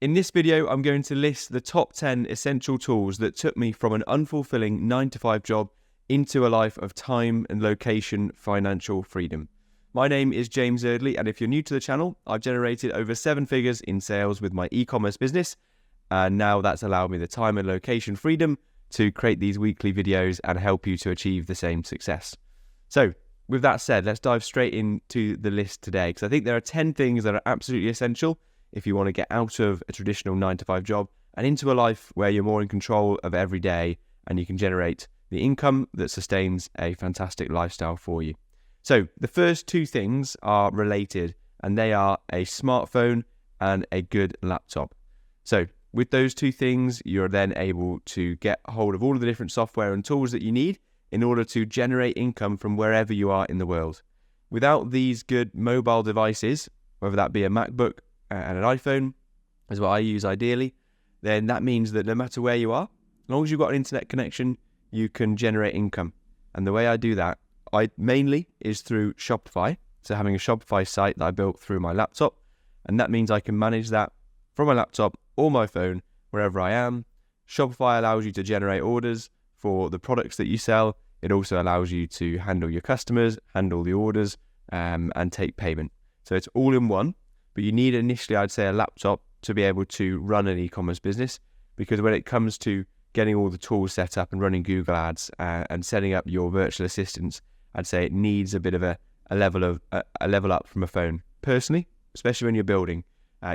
In this video, I'm going to list the top 10 essential tools that took me from an unfulfilling 9-to-5 job into a life of time and location financial freedom. My name is James Eardley, and if you're new to the channel, I've generated over 7 figures in sales with my e-commerce business, and now that's allowed me the time and location freedom to create these weekly videos and help you to achieve the same success. So, with that said, let's dive straight into the list today, because I think there are 10 things that are absolutely essential if you want to get out of a traditional 9-to-5 job and into a life where you're more in control of every day and you can generate the income that sustains a fantastic lifestyle for you. So the first 2 things are related, and they are a smartphone and a good laptop. So with those 2 things, you're then able to get hold of all of the different software and tools that you need in order to generate income from wherever you are in the world. Without these good mobile devices, whether that be a MacBook and an iPhone, is what I use ideally, then that means that no matter where you are, as long as you've got an internet connection, you can generate income. And the way I do that, mainly is through Shopify. So having a Shopify site that I built through my laptop, and that means I can manage that from my laptop or my phone wherever I am. Shopify allows you to generate orders for the products that you sell. It also allows you to handle your customers, handle the orders, and take payment. So it's all in one. But you need initially, I'd say, a laptop to be able to run an e-commerce business, because when it comes to getting all the tools set up and running Google Ads and setting up your virtual assistants, I'd say it needs a bit of a level up from a phone. Personally, especially when you're building,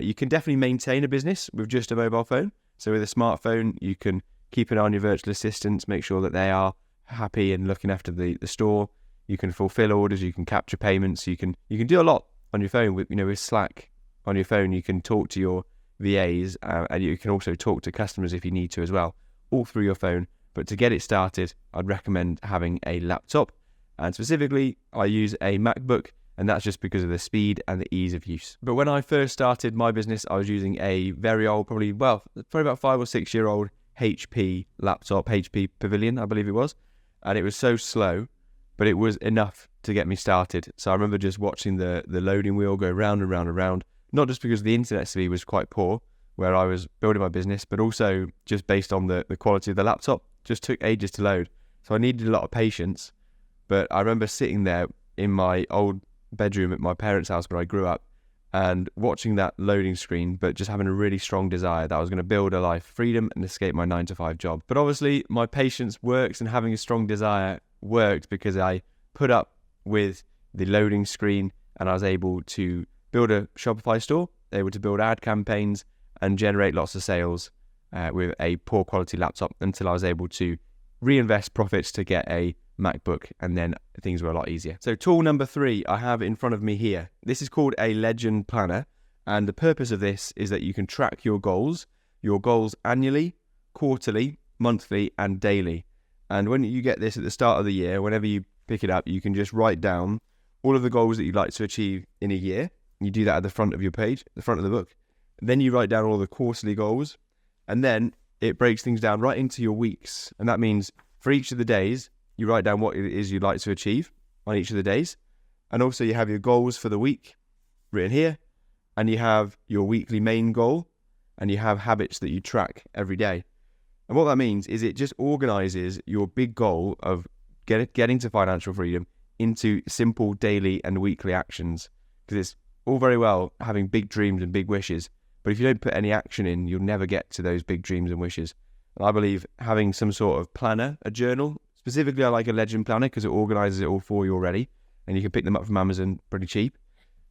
you can definitely maintain a business with just a mobile phone. So with a smartphone, you can keep an eye on your virtual assistants, make sure that they are happy and looking after the store. You can fulfill orders, you can capture payments, you can do a lot on your phone with Slack. On your phone, you can talk to your VAs and you can also talk to customers if you need to as well, all through your phone. But to get it started, I'd recommend having a laptop, and specifically I use a MacBook, and that's just because of the speed and the ease of use. But when I first started my business, I was using a very old, probably about 5 or 6 year old HP laptop, HP Pavilion, I believe it was, and it was so slow, but it was enough to get me started. So I remember just watching the loading wheel go round and round and round, not just because the internet speed was quite poor where I was building my business, but also just based on the quality of the laptop. Just took ages to load. So I needed a lot of patience. But I remember sitting there in my old bedroom at my parents' house where I grew up and watching that loading screen, but just having a really strong desire that I was going to build a life of freedom and escape my 9-to-5 job. But obviously my patience works, and having a strong desire worked because I put up with the loading screen and I was able to build a Shopify store, able to build ad campaigns and generate lots of sales with a poor quality laptop, until I was able to reinvest profits to get a MacBook, and then things were a lot easier. So tool number 3 I have in front of me here. This is called a Legend Planner, and the purpose of this is that you can track your goals annually, quarterly, monthly and daily. And when you get this at the start of the year, whenever you pick it up, you can just write down all of the goals that you'd like to achieve in a year. You do that at the front of your page, the front of the book. Then you write down all the quarterly goals, and then it breaks things down right into your weeks. And that means for each of the days, you write down what it is you'd like to achieve on each of the days. And also you have your goals for the week written here, and you have your weekly main goal, and you have habits that you track every day. And what that means is it just organizes your big goal of getting to financial freedom into simple daily and weekly actions. Because it's all very well having big dreams and big wishes, but if you don't put any action in, you'll never get to those big dreams and wishes. And I believe having some sort of planner, a journal, specifically I like a Legend Planner because it organizes it all for you already, and you can pick them up from Amazon pretty cheap.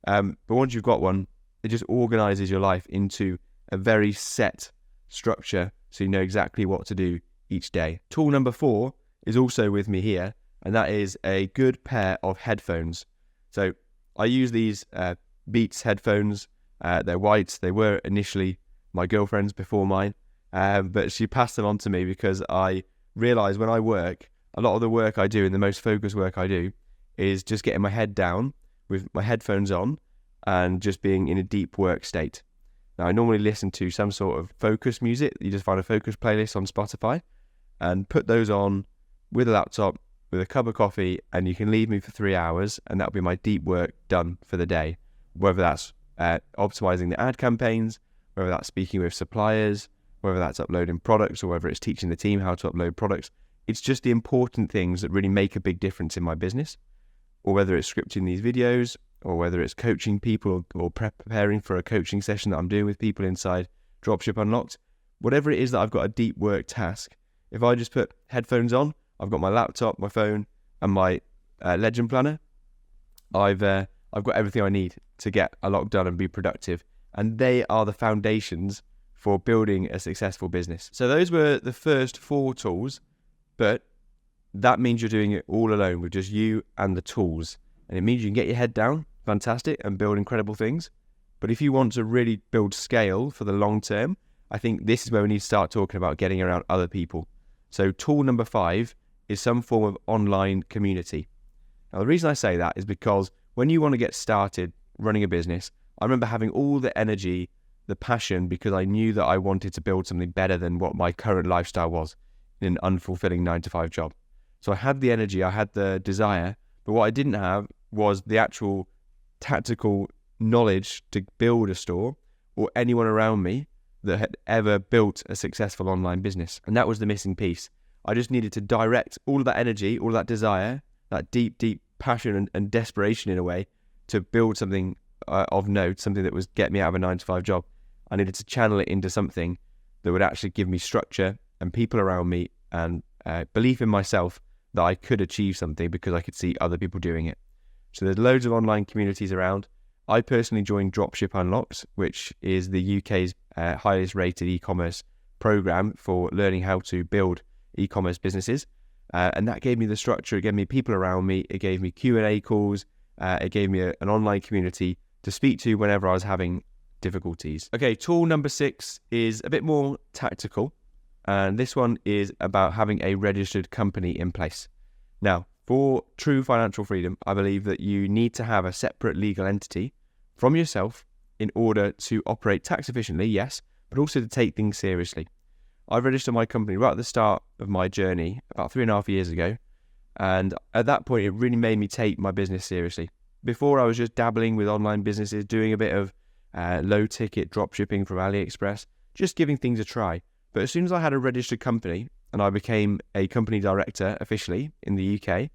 But once you've got one, it just organizes your life into a very set structure, so you know exactly what to do each day. Tool number 4 is also with me here, and that is a good pair of headphones. So I use these Beats headphones. They're white. They were initially my girlfriend's before mine, but she passed them on to me because I realize when I work, a lot of the work I do and the most focused work I do is just getting my head down with my headphones on and just being in a deep work state. Now, I normally listen to some sort of focus music. You just find a focus playlist on Spotify and put those on with a laptop, with a cup of coffee, and you can leave me for 3 hours, and that'll be my deep work done for the day. Whether that's optimizing the ad campaigns, whether that's speaking with suppliers, whether that's uploading products, or whether it's teaching the team how to upload products. It's just the important things that really make a big difference in my business, or whether it's scripting these videos, or whether it's coaching people or preparing for a coaching session that I'm doing with people inside Dropship Unlocked. Whatever it is that I've got a deep work task, if I just put headphones on, I've got my laptop, my phone, and my Legend Planner, I've got everything I need to get a lot done and be productive. And they are the foundations for building a successful business. So those were the first 4 tools, but that means you're doing it all alone with just you and the tools. And it means you can get your head down, fantastic, and build incredible things. But if you want to really build scale for the long term, I think this is where we need to start talking about getting around other people. So tool number 5 is some form of online community. Now, the reason I say that is because when you want to get started running a business, I remember having all the energy, the passion, because I knew that I wanted to build something better than what my current lifestyle was in an unfulfilling 9-to-5 job. So I had the energy, I had the desire, but what I didn't have was the actual tactical knowledge to build a store or anyone around me that had ever built a successful online business. And that was the missing piece. I just needed to direct all of that energy, all of that desire, that deep, deep passion and desperation in a way to build something of note, something that was get me out of a 9-to-5 job. I needed to channel it into something that would actually give me structure and people around me and belief in myself that I could achieve something because I could see other people doing it. So there's loads of online communities around. I personally joined Dropship Unlocked, which is the UK's highest rated e-commerce program for learning how to build e-commerce businesses. And that gave me the structure, it gave me people around me, it gave me Q&A calls, it gave me an online community to speak to whenever I was having difficulties. Okay, tool number 6 is a bit more tactical. And this one is about having a registered company in place. Now, for true financial freedom, I believe that you need to have a separate legal entity from yourself in order to operate tax efficiently, yes, but also to take things seriously. I registered my company right at the start of my journey about 3.5 years ago. And at that point, it really made me take my business seriously. Before, I was just dabbling with online businesses, doing a bit of low ticket drop shipping from AliExpress, just giving things a try. But as soon as I had a registered company and I became a company director officially in the UK,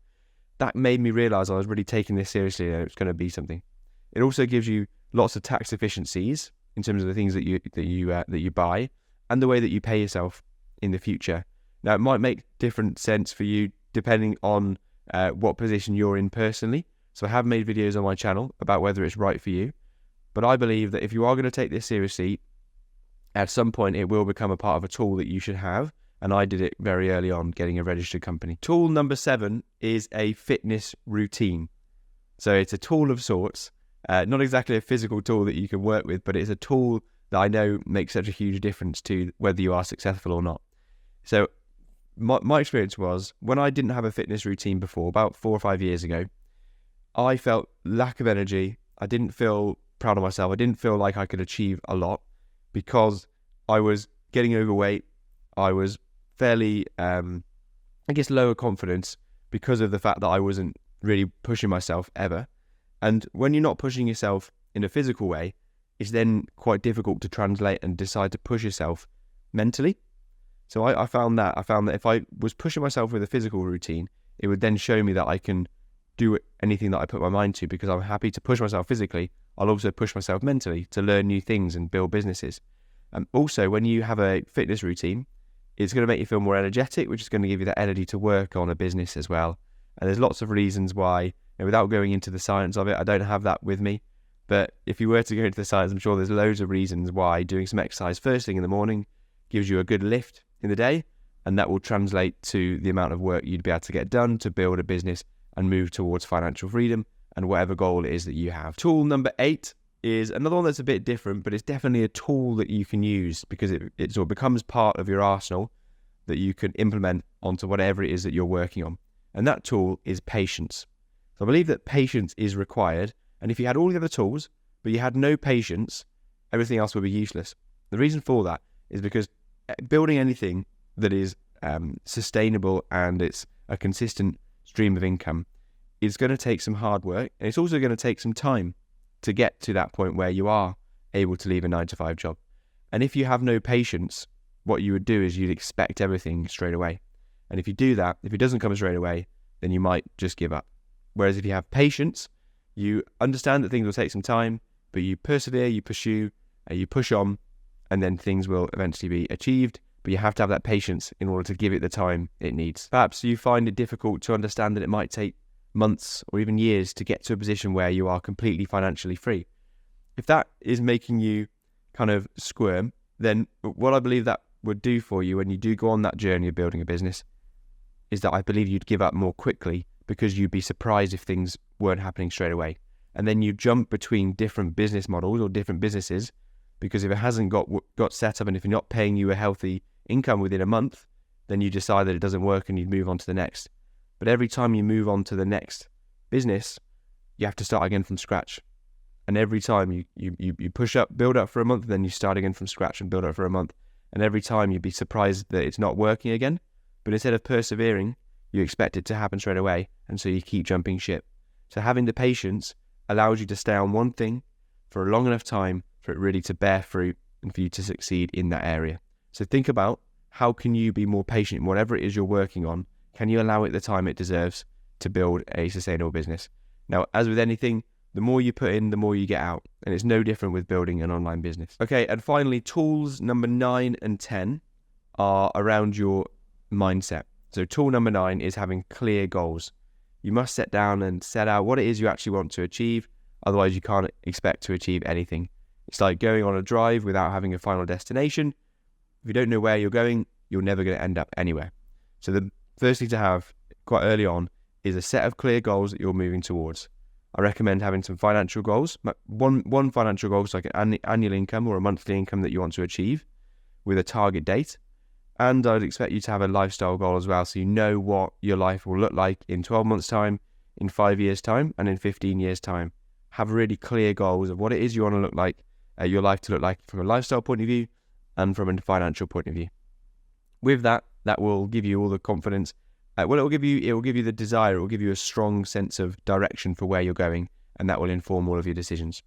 that made me realize I was really taking this seriously and it was going to be something. It also gives you lots of tax efficiencies in terms of the things that you buy and the way that you pay yourself in the future. Now, it might make different sense for you depending on what position you're in personally. So I have made videos on my channel about whether it's right for you. But I believe that if you are going to take this seriously, at some point it will become a part of a tool that you should have. And I did it very early on, getting a registered company. Tool number 7 is a fitness routine. So it's a tool of sorts, not exactly a physical tool that you can work with, but it's a tool that I know makes such a huge difference to whether you are successful or not. So my experience was when I didn't have a fitness routine before, about 4 or 5 years ago, I felt lack of energy. I didn't feel proud of myself. I didn't feel like I could achieve a lot because I was getting overweight. I was fairly, lower confidence because of the fact that I wasn't really pushing myself ever. And when you're not pushing yourself in a physical way, it's then quite difficult to translate and decide to push yourself mentally. So I found that if I was pushing myself with a physical routine, it would then show me that I can do anything that I put my mind to because I'm happy to push myself physically. I'll also push myself mentally to learn new things and build businesses. And also, when you have a fitness routine, it's going to make you feel more energetic, which is going to give you that energy to work on a business as well. And there's lots of reasons why, without going into the science of it, I don't have that with me. But if you were to go into the science, I'm sure there's loads of reasons why doing some exercise first thing in the morning gives you a good lift in the day. And that will translate to the amount of work you'd be able to get done to build a business and move towards financial freedom and whatever goal it is that you have. Tool number 8 is another one that's a bit different, but it's definitely a tool that you can use because it sort of becomes part of your arsenal that you can implement onto whatever it is that you're working on. And that tool is patience. So I believe that patience is required. And if you had all the other tools, but you had no patience, everything else would be useless. The reason for that is because building anything that is sustainable and it's a consistent stream of income is going to take some hard work. And it's also going to take some time to get to that point where you are able to leave a 9-to-5 job. And if you have no patience, what you would do is you'd expect everything straight away. And if you do that, if it doesn't come straight away, then you might just give up. Whereas if you have patience, you understand that things will take some time, but you persevere, you pursue, you push on, and then things will eventually be achieved. But you have to have that patience in order to give it the time it needs. Perhaps you find it difficult to understand that it might take months or even years to get to a position where you are completely financially free. If that is making you kind of squirm, then what I believe that would do for you when you do go on that journey of building a business is that I believe you'd give up more quickly, because you'd be surprised if things weren't happening straight away. And then you jump between different business models or different businesses, because if it hasn't got set up and if you're not paying you a healthy income within a month, then you decide that it doesn't work and you move on to the next. But every time you move on to the next business, you have to start again from scratch. And every time you push up, build up for a month, then you start again from scratch and build up for a month. And every time you'd be surprised that it's not working again. But instead of persevering, you expect it to happen straight away. And so you keep jumping ship. So having the patience allows you to stay on one thing for a long enough time for it really to bear fruit and for you to succeed in that area. So think about, how can you be more patient in whatever it is you're working on? Can you allow it the time it deserves to build a sustainable business? Now, as with anything, the more you put in, the more you get out. And it's no different with building an online business. Okay, and finally, tools number 9 and 10 are around your mindset. So tool number 9 is having clear goals. You must set down and set out what it is you actually want to achieve. Otherwise, you can't expect to achieve anything. It's like going on a drive without having a final destination. If you don't know where you're going, you're never going to end up anywhere. So the first thing to have quite early on is a set of clear goals that you're moving towards. I recommend having some financial goals. One financial goal is like an annual income or a monthly income that you want to achieve with a target date. And I'd expect you to have a lifestyle goal as well, so you know what your life will look like in 12 months' time, in 5 years' time, and in 15 years' time. Have really clear goals of what it is you want to look like, your life to look like from a lifestyle point of view and from a financial point of view. With that will give you all the confidence. It will give you the desire. It will give you a strong sense of direction for where you're going, and that will inform all of your decisions.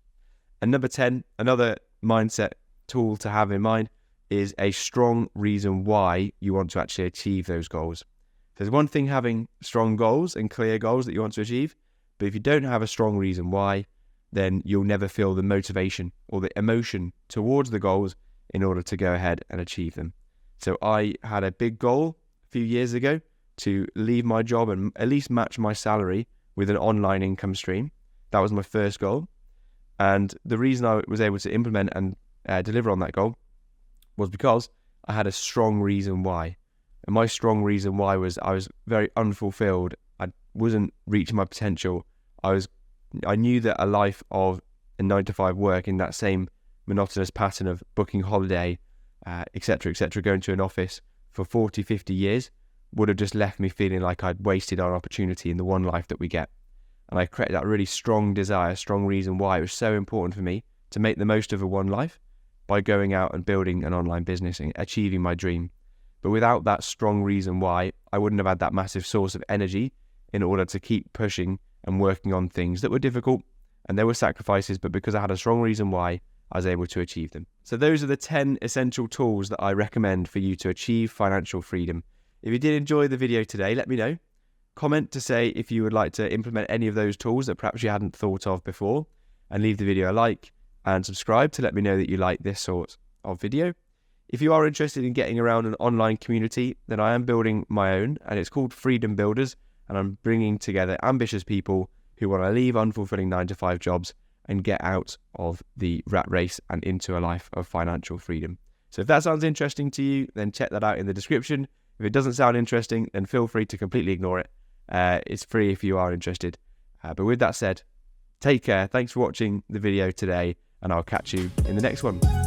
And number 10, another mindset tool to have in mind, is a strong reason why you want to actually achieve those goals. There's one thing having strong goals and clear goals that you want to achieve, but if you don't have a strong reason why, then you'll never feel the motivation or the emotion towards the goals in order to go ahead and achieve them. So I had a big goal a few years ago to leave my job and at least match my salary with an online income stream. That was my first goal. And the reason I was able to implement and deliver on that goal was because I had a strong reason why. And my strong reason why was I was very unfulfilled. I wasn't reaching my potential. I knew that a life of a 9-to-5 work in that same monotonous pattern of booking holiday, etc., going to an office for 40, 50 years would have just left me feeling like I'd wasted our opportunity in the one life that we get. And I created that really strong desire, strong reason why it was so important for me to make the most of a one life by going out and building an online business and achieving my dream. But without that strong reason why, I wouldn't have had that massive source of energy in order to keep pushing and working on things that were difficult, and there were sacrifices, but because I had a strong reason why, I was able to achieve them. So those are the 10 essential tools that I recommend for you to achieve financial freedom. If you did enjoy the video today, let me know. Comment to say if you would like to implement any of those tools that perhaps you hadn't thought of before, and leave the video a like and subscribe to let me know that you like this sort of video. If you are interested in getting around an online community, then I am building my own, and it's called Freedom Builders, and I'm bringing together ambitious people who want to leave unfulfilling 9-to-5 jobs and get out of the rat race and into a life of financial freedom. So if that sounds interesting to you, then check that out in the description. If it doesn't sound interesting, then feel free to completely ignore it. It's free if you are interested. But with that said, take care. Thanks for watching the video today, and I'll catch you in the next one.